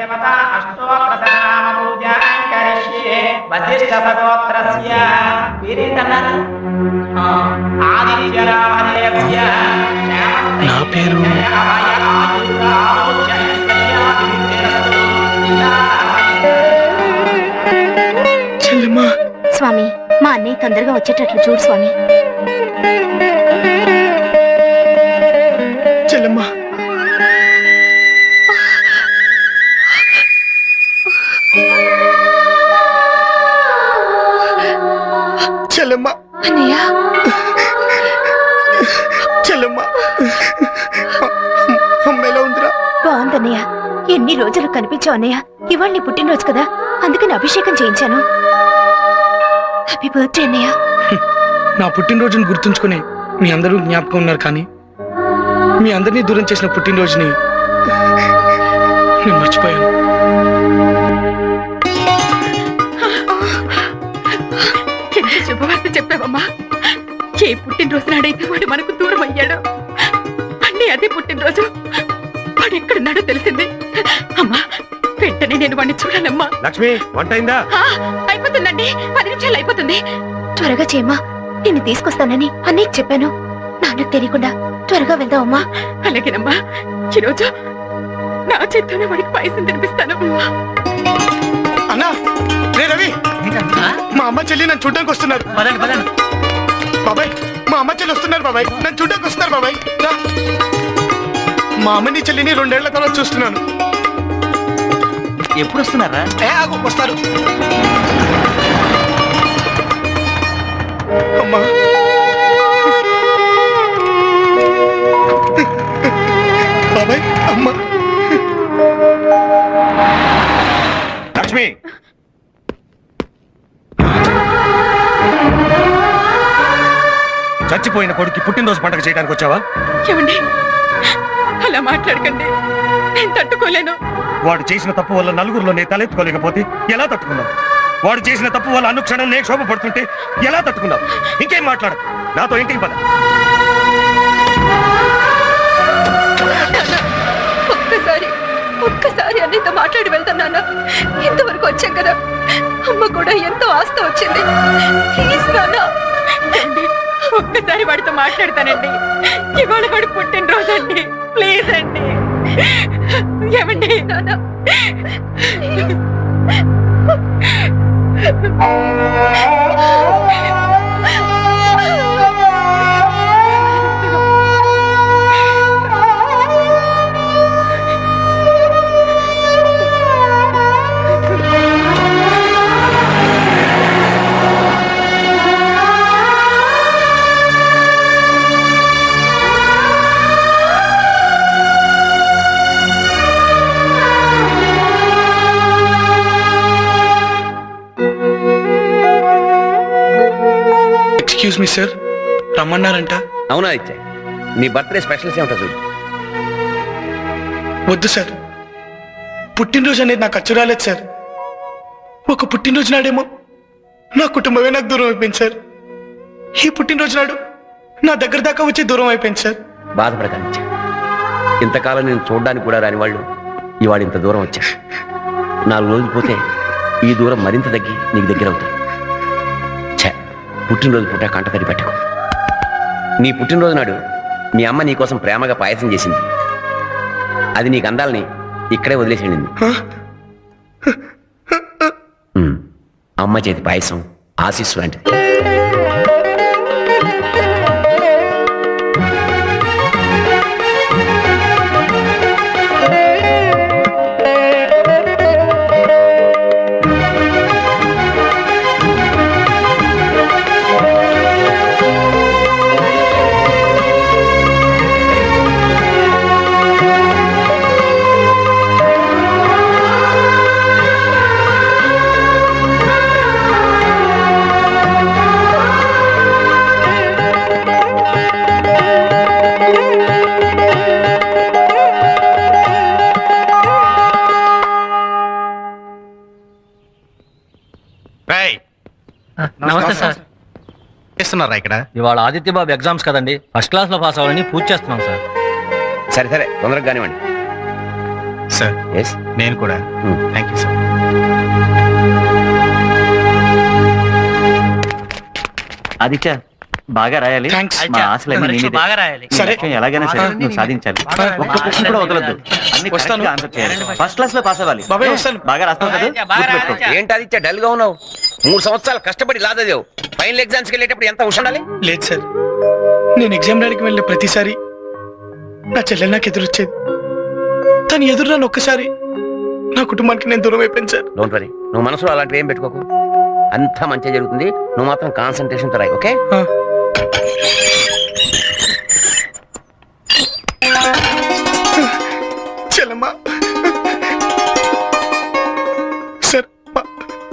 నా పేరు చెల్లెమ్మా. స్వామి, మా అన్నయ్య తొందరగా వచ్చేటట్లు చూడు స్వామి. చెల్లెమ్మా, చెల్లెమ్మా, అన్నయ్య, చెల్లెమ్మా, అమ్మ ఎలా ఉందిరా? బాగుందన్నయ్య. ఎన్ని రోజులు కనిపించావు అన్నయ్య. ఇవాళ నీ పుట్టినరోజు కదా, అందుకని అభిషేకం చేయించాను. హ్యాపీ బర్త్డే అన్నయ్య. నా పుట్టినరోజుని గుర్తుంచుకుని మీ అందరూ జ్ఞాపకం ఉన్నారు, కానీ మీ అందరినీ దూరం చేసిన పుట్టినరోజుని నేను మర్చిపోయాను. ఎంత శుభవార్త చెప్పావమ్మా. ఏ పుట్టినరోజు నాడైతే వాడు మనకు దూరం అయ్యాడు, అన్నీ అదే పుట్టినరోజు. వాడు ఎక్కడున్నాడో తెలిసింది. అమ్మా, వెంటనే నేను వాడిని చూడాలమ్మా. లక్ష్మి, వంట అయిందా? అయిపోతుందండి, 10 నిమిషాలు అయిపోతుంది. త్వరగా చేయమ్మా. నిన్ను తీసుకొస్తానని అన్నయ్యకి చెప్పాను. నాన్నకు తెలియకుండా త్వరగా వెళ్దామమ్మా. అలాగేనమ్మా. ఈరోజు నా చేత్తోనే వాడికి పాయసం తినిపిస్తాను. అన్నా, రే రవి, మా అమ్మ చెల్లి నన్ను చూడడానికి వస్తున్నారు. బాబాయ్, మా అమ్మ చెల్లి వస్తున్నారు బాబాయ్, నన్ను చూడడానికి వస్తున్నారు బాబాయ్. మా అమ్మని చెల్లిని 2 ఏళ్ల తర్వాత చూస్తున్నాను. ఎప్పుడు వస్తున్నారా? వస్తారు. అమ్మా, బాబాయ్, అమ్మ. లక్ష్మి, చచ్చిపోయిన కొడుకు పుట్టినరోజు పండుగ చేయడానికి వచ్చావా? ఏమండి, అలా మాట్లాడకండి. నేను తట్టుకోలేను. వాడు చేసిన తప్పు వల్ల నలుగురిలో నేను తలెత్తుకోలేకపోతే ఎలా తట్టుకున్నావు? వాడు చేసిన తప్పు వల్ల అనుక్షణం నేను శోభ పడుతుంటే ఎలా తట్టుకున్నావు? ఇంకేం మాట్లాడు, నాతో ఇంటికి పద. ఒక్కసారి అన్నితో మాట్లాడి వెళ్తాను. ఇంతవరకు వచ్చాం కదా, అమ్మ కూడా ఎంతో ఆస్తి వచ్చింది. ప్లీజ్ నాన్న, ఒక్కసారి వాడితో మాట్లాడతానండి. ఇవాళ వాడు పుట్టినరోజు అండి. ప్లీజ్ అండి. ఏమండి నాన్న, ఎక్స్క్యూజ్ మీ సార్, రమ్మన్నారంట. అవునా ఇచ్చా, నీ బర్త్డే స్పెషల్స్ ఏమిటో చూడు. వద్దు సార్, పుట్టినరోజు అనేది నాకు అచ్చు రాలేదు సార్. ఒక పుట్టినరోజు నాడేమో నా కుటుంబమే నాకు దూరం అయిపోయింది సార్. ఈ పుట్టినరోజు నాడు నా దగ్గర దాకా వచ్చి దూరం అయిపోయింది సార్. బాధపడకండి ఇచ్చా, ఇంతకాలం నేను చూడడానికి కూడా రాని వాళ్ళు ఇవాళ ఇంత దూరం వచ్చా. 4 రోజులు పోతే ఈ దూరం మరింత తగ్గి నీకు దగ్గర అవుతుంది. పుట్టినరోజు పూట కంటతడి పెట్టకు. నీ పుట్టినరోజు నాడు మీ అమ్మ నీకోసం ప్రేమగా పాయసం చేసింది. అది నీకు అందాలని ఇక్కడే వదిలేసేయండి. అమ్మ చేతి పాయసం ఆశీస్సు లాంటిది. నమస్తే సార్. చేస్తున్నారా ఇక్కడ? ఇవాళ ఆదిత్య బాబు ఎగ్జామ్స్ కదండి, ఫస్ట్ క్లాస్ లో పాస్ అవ్వాలని పూజ చేస్తున్నాం సార్. సరే సరే, తొందరగా కానివ్వండి. సార్ ఎస్ నేను కూడా థ్యాంక్ యూ సార్. ఆదిత్య బాగా రాయాలి. థ్యాంక్స్. మా ఆశలన్నీ నీ మీదే. ఈ సరే. లక్ష్యం ఎలాగైనా సరే నువ్వు సాధించాలి. ఒక్క క్వశ్చన్ కూడా వదలొద్దు. అన్ని వస్తాను. correct గా ఆన్సర్ చేయాలి. ఫస్ట్ క్లాస్ లో పాస్ అవ్వాలి. బాబాయ్ వస్తాను. బాగా రాస్తావు కదా, గుర్తుపెట్టుకో. ఏంటి అది డల్ గా ఉన్నావు? 3 సంవత్సరాలు కష్టపడి లాదదేవు ఫైనల్ ఎగ్జామ్స్కి వెళ్ళేటప్పుడు ఎంత ఉండాలి? లేదు సార్, నేను ఎగ్జామ్ రాయడానికి వెళ్ళిన ప్రతిసారి నా చెల్లెలు నాకు ఎదురొచ్చేది. తను ఎదురు నన్ను ఒక్కసారి నా కుటుంబానికి నేను దూరం అయిపోయాను సార్. డోంట్ వరీ, నువ్వు మనసులో అలాంటివి ఏం పెట్టుకోకు. అంతా మంచిగా జరుగుతుంది. నువ్వు మాత్రం కాన్సన్ట్రేషన్ తో రాయి, ఓకే? ఆ. చెల్లమ్మా సార్,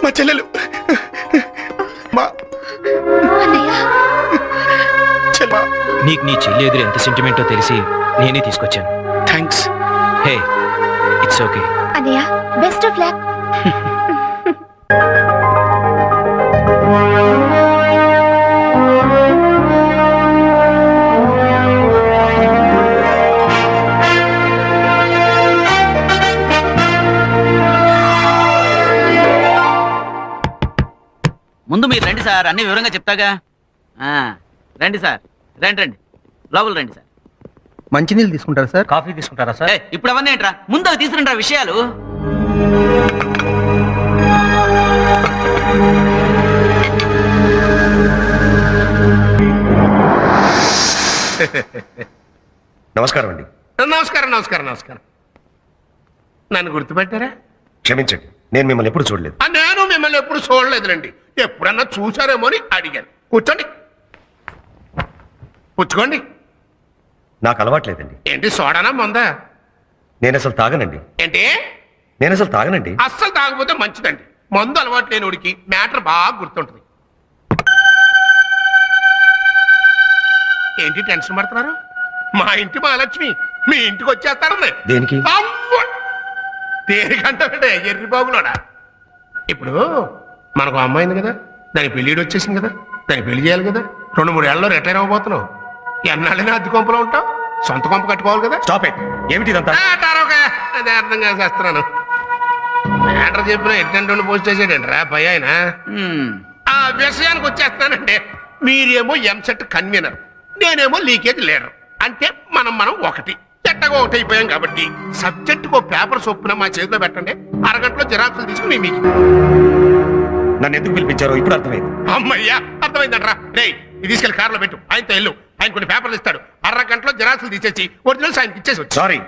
మా చెల్లెలు మా చెల్లెమ్మా. నీకు నీ చెల్లి ఎదురు ఎంత సెంటిమెంటో తెలిసి నేనే తీసుకొచ్చాను. థ్యాంక్స్. Hey, it's okay. అన్నయ్య బెస్ట్ ఆఫ్ లక్. ముందు మీరు రండి సార్, అన్ని వివరంగా చెప్తాగా. రండి సార్, రండి రండి, లోపల రండి సార్. మంచినీళ్ళు తీసుకుంటారా సార్? కాఫీ తీసుకుంటారా సార్? ఇప్పుడు అవన్నీ ఏంట్రా, ముందు అవి తీసుకురండి విషయాలు. నమస్కారం అండి. నమస్కారం నమస్కారం నమస్కారం. నన్ను గుర్తుపెట్టారా? క్షమించండి, నేను మిమ్మల్ని ఎప్పుడు చూడలేదు. నేను మిమ్మల్ని ఎప్పుడు చూడలేదులండి. ఎప్పుడన్నా చూసారేమో అని అడిగాను. కూర్చోండి, పుచ్చుకోండి. నాకు అలవాట్లేదండి. ఏంటి సోడానా మందా? నేను అసలు తాగనండి. ఏంటి? నేను అసలు తాగనండి. అస్సలు తాగకపోతే మంచిదండి. మందు అలవాటు లేనివాడికి మ్యాటర్ బాగా గుర్తుంటుంది. ఏంటి టెన్షన్ పడుతున్నారు? మా ఇంటి మహాలక్ష్మి మీ ఇంటికి వచ్చేస్తారండి. దేనికి? దేనికంటే ఎర్రి బాగులోడా. ఇప్పుడు మనకు అమ్మాయి ఉంది కదా, దాని పెళ్ళిడు వచ్చేసింది కదా, దాన్ని పెళ్లి చేయాలి కదా. 2-3 ఏళ్ళలో రిటైర్ అవ్వబోతున్నావు. ఎన్నాళ్ళైనా అద్దె కొంపలో ఉంటావు, సొంత కొంప కట్టుకోవాలి కదా. Stop it. ఏమిటి ఇదంతా? అదే అర్థం చేస్తున్నాను. మ్యాటర్ చెప్పిన ఎట్టంటే పోస్ట్ చేసాడండి రా పై ఆయన. ఆ విషయానికి వచ్చేస్తానంటే, మీరేమో ఎంసెట్ కన్వీనర్, నేనేమో లీకేజ్ లీడర్. అంటే మనం ఒకటి చెట్టగా ఒకటి అయిపోయాం కాబట్టి సబ్జెక్టుకు పేపర్ చొప్పున మా చేతిలో పెట్టండి. అరగంటలో జిరాక్సులు తీసుకుని మీకు. నన్ను ఎందుకు పిలిపించారో ఇప్పుడు అర్థమైంది. అమ్మయ్యా అర్థమైందంట్రా. రే ఇది తీసుకెళ్లి కారులో పెట్టు, ఆయనతో వెళ్ళు. ఆయన కొన్ని పేపర్లు ఇస్తాడు. అరగంటలో జిరాక్సులు తీసేసి ఒరిజినల్స్ ఆయనకి ఇచ్చేసి వచ్చి. సారీ,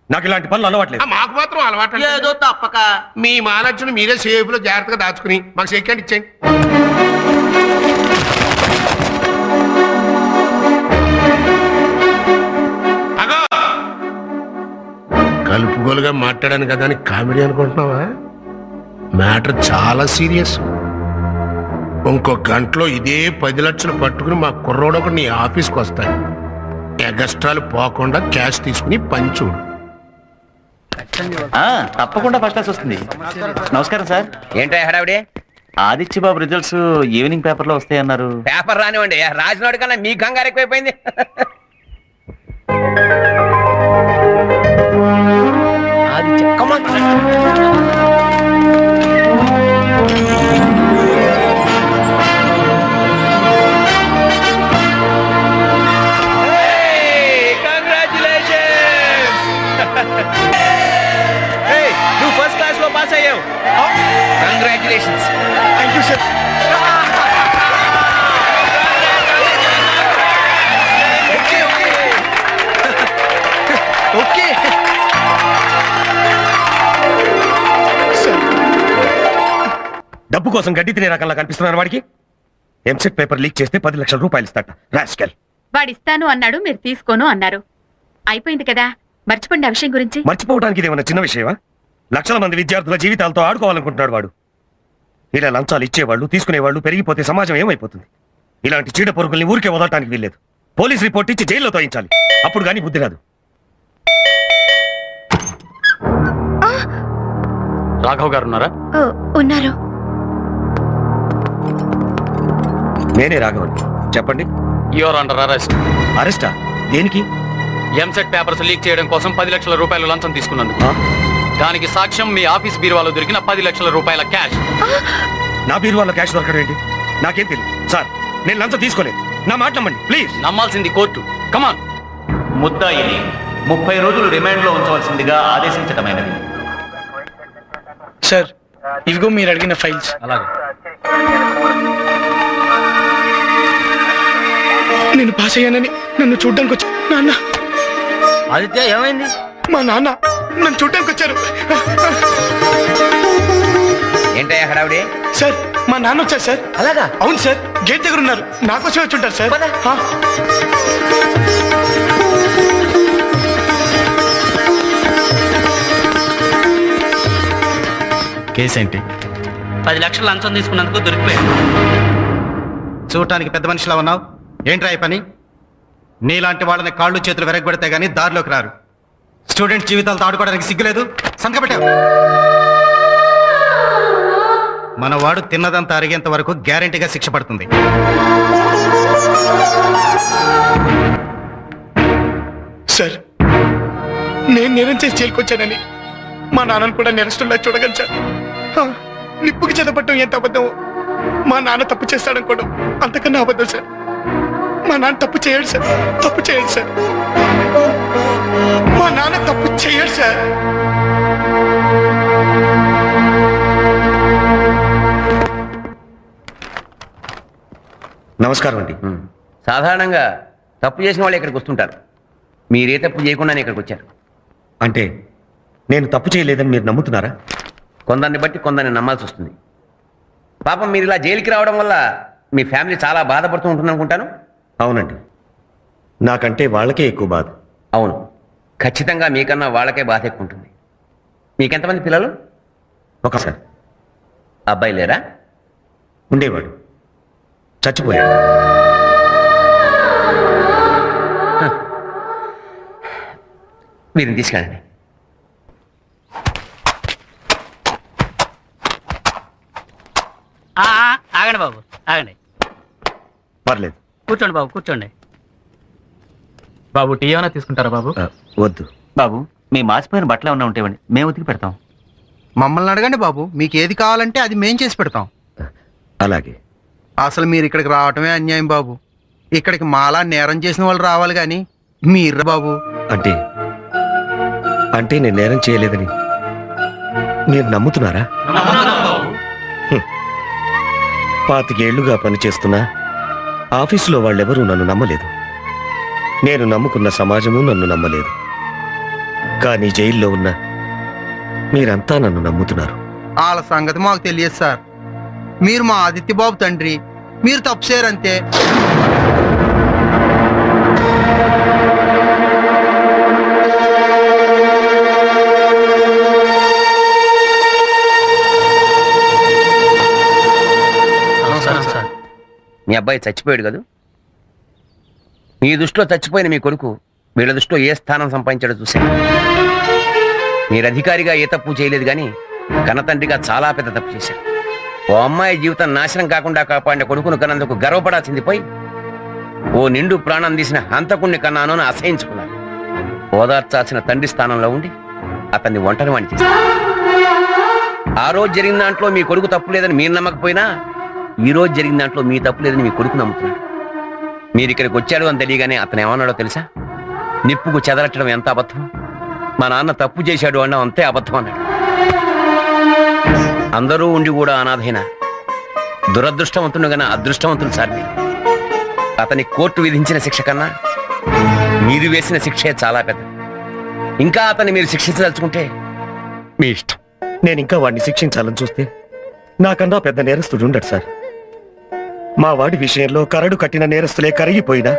నాకు ఇలాంటి పనులు అలవాట్లేదు. మాకు మాత్రం అలవాటు. ఏదో తప్పక మీ మహాలక్ష్మిని మీరే సేఫ్ లో జాగ్రత్తగా దాచుకుని మాకు సెకండ్ ఇచ్చేయండి. కలుపుగోలుగా మాట్లాడాను కదా అని కామెడీ అనుకుంటున్నావా? మ్యాటర్ చాలా సీరియస్. ఇంకో గంటలో ఇదే 10 లక్షలు పట్టుకుని మా కుర్రోడు ఒకటి నీ ఆఫీస్కి వస్తాడు. ఎగస్ట్రాలు పోకుండా క్యాష్ తీసుకుని పంచుడు. తప్పకుండా ఫస్ట్ క్లాస్ వస్తుంది. నమస్కారం సార్. ఏంటో హడావిడే? ఆదిత్య బాబు రిజల్ట్స్ ఈవినింగ్ పేపర్ లో వస్తాయన్నారు. పేపర్ రానివ్వండి, రాసినోడి కన్నా మీ కంగారు ఎక్కువైపోయింది. Aditya, come on. Hey, congratulations! Hey, నువ్వు ఫస్ట్ క్లాస్ లో పాస్ అయ్యావు. Congratulations. Thank you sir. Okay sir. డబ్బు కోసం గడ్డి తినే రకంలా కనిపిస్తున్నాను వాడికి. ఎంసెట్ పేపర్ లీక్ చేస్తే 10 లక్షల రూపాయలు ఇస్తాట. రాస్కెల్. వాడిస్తాను అన్నాడు, మీరు తీసుకోను అన్నారు. అయిపోయింది కదా, మర్చిపోండి ఆ విషయం గురించి. మర్చిపోవడానికి ఇదేమన్నా చిన్న విషయమా? లక్షల మంది విద్యార్థుల జీవితాలతో ఆడుకోవాలనుకుంటున్నాడు వాడు. ఇలా లంచాలు ఇచ్చేవాళ్ళు తీసుకునేవాళ్ళు పెరిగిపోతే సమాజం ఏమైపోతుంది? ఇలాంటి చీడ పొరుగుల్ని ఊరికే వదలటానికి వీల్లేదు. పోలీస్ రిపోర్ట్ ఇచ్చి జైల్లో తోయించాలి. అప్పుడు కానీ బుద్ధి రాదు. రాఘవ్ గారు ఉన్నారా? ఓ, ఉన్నారు. నేనే రాఘవన్. చెప్పండి. Your under arrest. అరెస్టా? దేనికి? ఎంసెట్ పేపర్స్ లీక్ చేయడం కోసం 10 లక్షల రూపాయలు లంచం తీసుకున్నందుకు. దానికి సాక్ష్యం మీ ఆఫీస్ బీరువాలో దొరికిన 10 లక్షల రూపాయల క్యాష్. నా బీరువాలో క్యాష్ దొరకడం ఏంటి? నాకేం తెలియదు సార్. నేను లంచం తీసుకోలేదు. నా మాట నమ్మండి ప్లీజ్. నమ్మాల్సింది కోర్టు. కమాన్. ముద్దాయిని 30 రోజులు రిమాండ్లో ఉంచవలసిందిగా ఆదేశించటమైనది. సార్ ఇవిగో మీరు అడిగిన ఫైల్స్. అలాగే. నేను పాస్ అయ్యానని నన్ను చూడ్డానికి వచ్చా. నాన్న, ఆదిత్య ఏమైంది? మా నాన్న నన్ను చూడ్డానికి వచ్చారు. ఏంటయ్యా హడావిడి? సార్ మా నాన్న వచ్చారు సార్. అలాగా? అవును సార్, గేట్ దగ్గర ఉన్నారు. నాకోసం వచ్చి ఉంటారు సార్. ఆ. కేసు ఏంటి? 10 లక్షలు లంచం తీసుకున్నందుకు దొరికిపోయాడు. చూడటానికి పెద్ద మనిషిలా ఉన్నావు. ఏంట్రా ఈ పని? నీలాంటి వాళ్ళని కాళ్ళు చేతులు వెరగబెడితే గానీ దారిలోకి రారు. స్టూడెంట్స్ జీవితాలతో ఆడుకోవడానికి సిగ్గులేదు. సంతకపెట్టావు. మనవాడు తిన్నదంతా అరిగేంత వరకు గ్యారెంటీగా శిక్ష పడుతుంది. సార్ నేను నేరం చేసి జైలుకొచ్చానని మా నాన్నను కూడా నేరస్తుల్లా చూడగలను సార్. ఆ, నిప్పుకి చెదపట్టం ఎంత అబద్ధం. మా నాన్న తప్పు చేస్తాడనుకోవడం అంతకన్నా అబద్ధం సార్. మా నాన్న తప్పు చేయడు సార్. తప్పు చేయడు సార్. మా నాన్న తప్పు చేయడు సార్. నమస్కారం అండి. సాధారణంగా తప్పు చేసిన వాళ్ళు ఇక్కడికి వస్తుంటారు. మీరే తప్పు చేయకుండానే ఇక్కడికి వచ్చారు. అంటే నేను తప్పు చేయలేదని మీరు నమ్ముతున్నారా? కొందరిని బట్టి కొందరిని నమ్మాల్సి వస్తుంది. పాపం మీరు ఇలా జైలుకి రావడం వల్ల మీ ఫ్యామిలీ చాలా బాధపడుతూ ఉంటుంది అనుకుంటాను. అవునండి, నాకంటే వాళ్ళకే ఎక్కువ బాధ. అవును, ఖచ్చితంగా మీకన్నా వాళ్ళకే బాధ ఎక్కువ ఉంటుంది. మీకెంతమంది పిల్లలు? ఒకసారి అబ్బాయి లేరా? ఉండేవాడు, చచ్చిపోయాడు. వీరిని తీసుకెళ్ళండి. ఆగండి బాబు, ఆగండి. పర్లేదు, కూర్చోండి బాబు, కూర్చోండి. బాబు టీ ఏమైనా తీసుకుంటారా బాబు? వద్దు బాబు, మీ మాసిపోయిన బట్టలు ఏమన్నా ఉంటేవండి, మేము ఉతికి పెడతాం. మమ్మల్ని అడగండి బాబు, మీకు ఏది కావాలంటే అది మేం చేసి పెడతాం. అలాగే. అసలు మీరు ఇక్కడికి రావటమే అన్యాయం బాబు. ఇక్కడికి మాలా నేరం చేసిన వాళ్ళు రావాలి కానీ మీరు బాబు. అంటే అంటే నేను నేరం చేయలేదని మీరు నమ్ముతున్నారా? 25 ఏళ్లుగా పనిచేస్తున్నా ఆఫీసులో వాళ్ళెవరూ నన్ను నమ్మలేదు. నేను నమ్ముకున్న సమాజము నన్ను నమ్మలేదు. కానీ జైల్లో ఉన్న మీరంతా నన్ను నమ్ముతున్నారు. వాళ్ళ సంగతి మాకు తెలియదు సార్. మీరు మా ఆదిత్య బాబు తండ్రి. మీరు తప్పు చేయరంతే. మీ అబ్బాయి చచ్చిపోయాడు కదా. మీ దృష్టిలో చచ్చిపోయిన మీ కొడుకు వీళ్ళ దృష్టిలో ఏ స్థానం సంపాదించాడో చూశాను. మీరు అధికారిగా ఏ తప్పు చేయలేదు కానీ కన్నతండ్రిగా చాలా పెద్ద తప్పు చేశారు. ఓ అమ్మాయి జీవితం నాశనం కాకుండా కాపాడిన కొడుకును కన్నందుకు గర్వపడాల్సింది పోయి ఓ నిండు ప్రాణం తీసిన హంతకుణ్ణి కన్నాను అని అసహించుకున్నాను. ఓదార్చాల్సిన తండ్రి స్థానంలో ఉండి అతన్ని ఒంటరి వాణి చేశారు. ఆ రోజు జరిగిన దాంట్లో మీ కొడుకు తప్పు లేదని మీరు నమ్మకపోయినా ఈ రోజు జరిగిన దాంట్లో మీ తప్పు లేదని మీ కొడుకు నమ్ముతున్నాడు. మీరు ఇక్కడికి వచ్చాడు అని తెలియగానే అతను ఏమన్నాడో తెలుసా? నిప్పుకు చెదరట్టడం ఎంత అబద్ధం, మా నాన్న తప్పు చేశాడు అన్నా అంతే అబద్ధం అన్నాడు. అందరూ ఉండి కూడా అనాథైన దురదృష్టవంతుడు గన అదృష్టవంతుడు సార్ని. అతని కోర్టు విధించిన శిక్ష కన్నా మీరు వేసిన శిక్షే చాలా పెద్ద. ఇంకా అతన్ని మీరు శిక్షించదలుచుకుంటే మీ ఇష్టం. నేను ఇంకా వాడిని శిక్షించాలని చూస్తే నాకన్నా పెద్ద నేరస్తుడు ఉండడు సార్. మా వాడి విషయంలో కరడు కట్టిన నేరస్తులే కరిగిపోయినా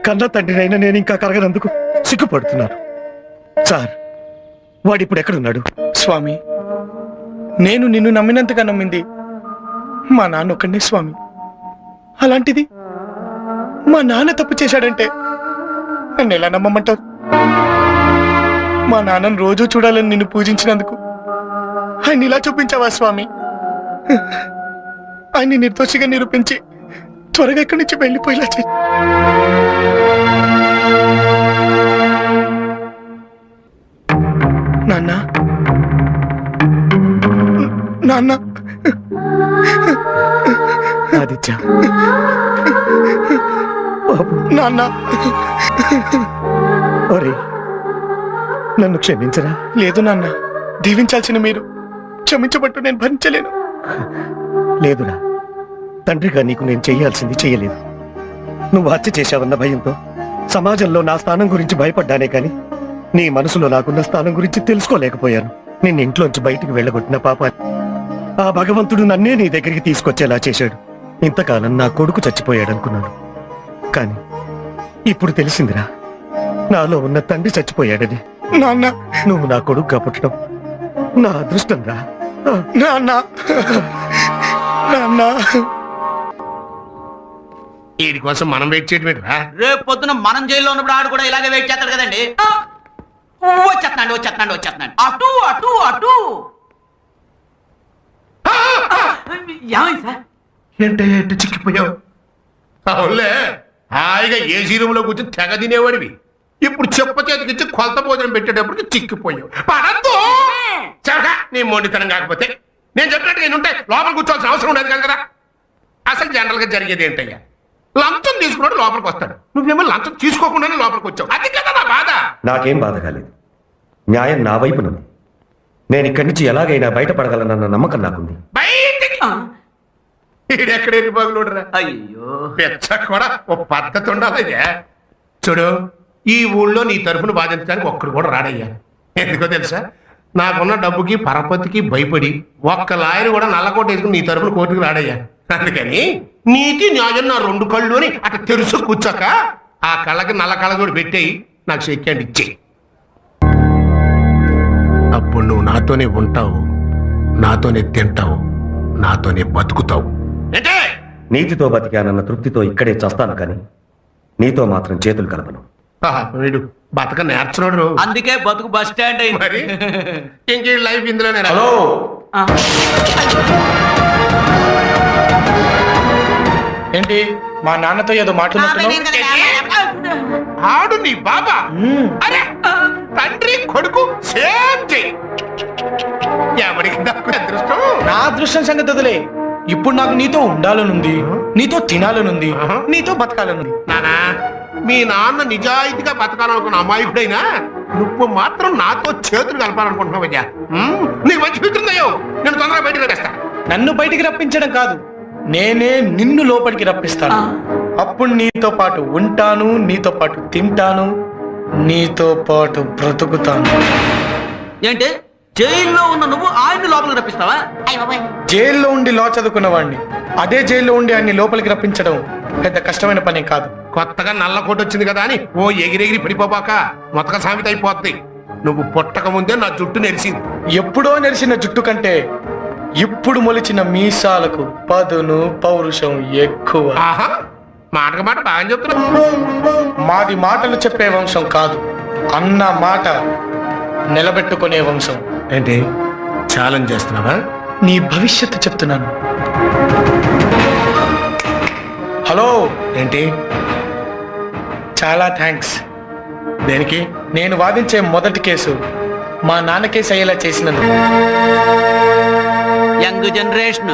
కన్న తండ్రినైనా నేను ఇంకా కరగనందుకు సిగ్గుపడుతున్నాను సార్. వాడిప్పుడు ఎక్కడున్నాడు? స్వామి, నేను నిన్ను నమ్మినంతగా నమ్మింది మా నాన్న ఒక్కడే స్వామి. అలాంటిది మా నాన్న తప్పు చేశాడంటే నన్ను ఎలా నమ్మమంటావు? మా నాన్నను రోజూ చూడాలని నిన్ను పూజించినందుకు ఆయన ఇలా చూపించావా స్వామి? ఆయన్ని నిర్దోషిగా నిరూపించి త్వరగా ఇక్కడి నుంచి వెళ్ళిపోయేలా చెయ్యి. నాన్న నాన్న ఆదిత్య నాన్న ఒరే నన్ను క్షమించరా. లేదు నాన్న, దీవించాల్సిన మీరు క్షమించబట్టు నేను భరించలేను. లేదురా, తండ్రిగా నీకు నేను చెయ్యాల్సింది చెయ్యలేదు. నువ్వు హత్య చేశావన్న భయంతో సమాజంలో నా స్థానం గురించి భయపడ్డానే కాని నీ మనసులో నాకున్న స్థానం గురించి తెలుసుకోలేకపోయాను. నిన్ను ఇంట్లోంచి బయటికి వెళ్ళగొట్టిన పాపాన్ని ఆ భగవంతుడు నన్నే నీ దగ్గరికి తీసుకొచ్చేలా చేశాడు. ఇంతకాలం నా కొడుకు చచ్చిపోయాడనుకున్నాను, కానీ ఇప్పుడు తెలిసిందిరా నాలో ఉన్న తండ్రి చచ్చిపోయాడని. నాన్న నువ్వు నా కొడుకుగా పుట్టడం నా అదృష్టం రా. నాన్న నాన్న వీడి కోసం మనం వెయిట్ చేయడం ఏంట్రా? రేపు పొద్దున మనం జైల్లో ఉన్నప్పుడు ఆడు కూడా ఇలాగే వెయిట్ చేస్తాడు కదండి. వచ్చేస్తున్నాడు అటు అటు అటు. ఏమైంది సార్? ఏంటయ్యా ఎట్టు చిక్కిపోయావు? అవునులే, హాయిగా ఏసీ రూమ్ లో కూర్చొని తెగ తినేవాడివి. ఇప్పుడు చెప్ప చేతికిచ్చి కొలత భోజనం పెట్టేటప్పటికి చిక్కిపోయావు. పడద్దు చరగా నీ మొండితనం. కాకపోతే నేను చెప్పినట్టు నేను ఉంటే లోపల కూర్చోవాల్సిన అవసరం ఉండదు కదా. అసలు జనరల్ గా జరిగేది ఏంటయ్యా, లంచం తీసుకున్నాడు లోపలికి వస్తాడు, నువ్వేమో లంచం తీసుకోకుండానే లోపలికి వచ్చావు. అది కదా నా బాధ. నాకేం బాధ కాలేదు, న్యాయం నా వైపునుంది. నేను ఇక్కడి నుంచి ఎలాగైనా బయటపడగలనన్న నమ్మకం నాకుంది. బయటికి ఈడెక్కడ ఎరిబాగులుడరా? అయ్యో పెచ్చ కూడా ఓ పద్ధతి ఉండాలయ్యా. చూడు, ఈ ఊళ్ళో నీ తరఫును బాధించడానికి ఒక్కడు కూడా రాడయ్యా. ఎందుకో తెలుసా, నాకున్న డబ్బుకి పరపతికి భయపడి ఒక్క లాయర్ కూడా నల్లకోట వేసుకుని నీ తరఫున కోర్టుకు రాడయ్యా. అందుకని నీతి న్యాయం నా రెండు కళ్ళు అని అట్లా తెరుసు కూర్చోక ఆ కళ్ళకి నల్ల కళ్ళజోడు పెట్టేయి, నాకు చెక్కండి ఇచ్చేయి. అప్పుడు నువ్వు నాతోనే ఉంటావు, నాతోనే తింటావు, నాతోనే బతుకుతావు. అంటే నీతితో బతికానన్న తృప్తితో ఇక్కడే చస్తాను, కానీ నీతో మాత్రం చేతులు కలపను. వీడు బతక నేర్చున్నాడు, అందుకే బతుకు బస్ స్టాండ్ అయింది. మరి ఇంకే లైఫ్ ఇందులోనే. హలో, ఏంటి మా నాన్నతో ఏదో మాట్లాడుతున్నావు? ఆడు నీ బాబా? అరే తండ్రి కొడుకు సేమ్ చెయ్యి. ఎవరికి దక్కు అదృష్టం? నా అదృష్టం సంగతి వదిలే, ఇప్పుడు నాకు నీతో ఉండాలనుంది, నీతో తినాలనుంది, నీతో బతకాలనుంది. నానా, మీ నాన్న నిజాయితీగా బతకాలనుకున్న అమాయకుడైనా నువ్వు మాత్రం నాతో చేతులు కలపాలనుకుంటున్నావయ్యా. నీకు మంచి మిత్రుందయ్యో, నేను తొందరగా బయటకు వచ్చేస్తా. నన్ను బయటికి రప్పించడం కాదు, నేనే నిన్ను లోపలికి రప్పిస్తాను. అప్పుడు నీతో పాటు ఉంటాను, నీతో పాటు తింటాను, నీతో పాటు బ్రతుకుతాను. ఏంటి జైల్లో ఉన్న నువ్వు ఆయన్ని లోపలికి రప్పిస్తావా? జైల్లో ఉండి లా చదువుకున్న వాడిని అదే జైల్లో ఉండి ఆయన్ని లోపలికి రప్పించడం పెద్ద కష్టమైన పని కాదు. కొత్తగా నల్ల కోట వచ్చింది కదా అని ఓ ఎగిరెగిరి పడిపోబాక మొత్తక సామెత అయిపోతుంది. నువ్వు పుట్టక ముందే నా జుట్టు నెరిసింది. ఎప్పుడో నెరిసిన జుట్టు కంటే ఇప్పుడు మొలిచిన మీసాలకు పదును పౌరుషం ఎక్కువ. ఆహా, మాటకు మాట బాగా చెప్తున్నావు. మాది మాటలు చెప్పే వంశం కాదు, అన్న మాట నిలబెట్టుకునే వంశం. ఏంటి ఛాలెంజ్ చేస్తున్నావా? నీ భవిష్యత్తు చెప్తున్నాను. హలో, ఏంటి? చాలా థ్యాంక్స్. దేనికి? నేను వాదించే మొదటి కేసు మా నాన్న కేసు అయ్యేలా చేసినందుకు. Young generation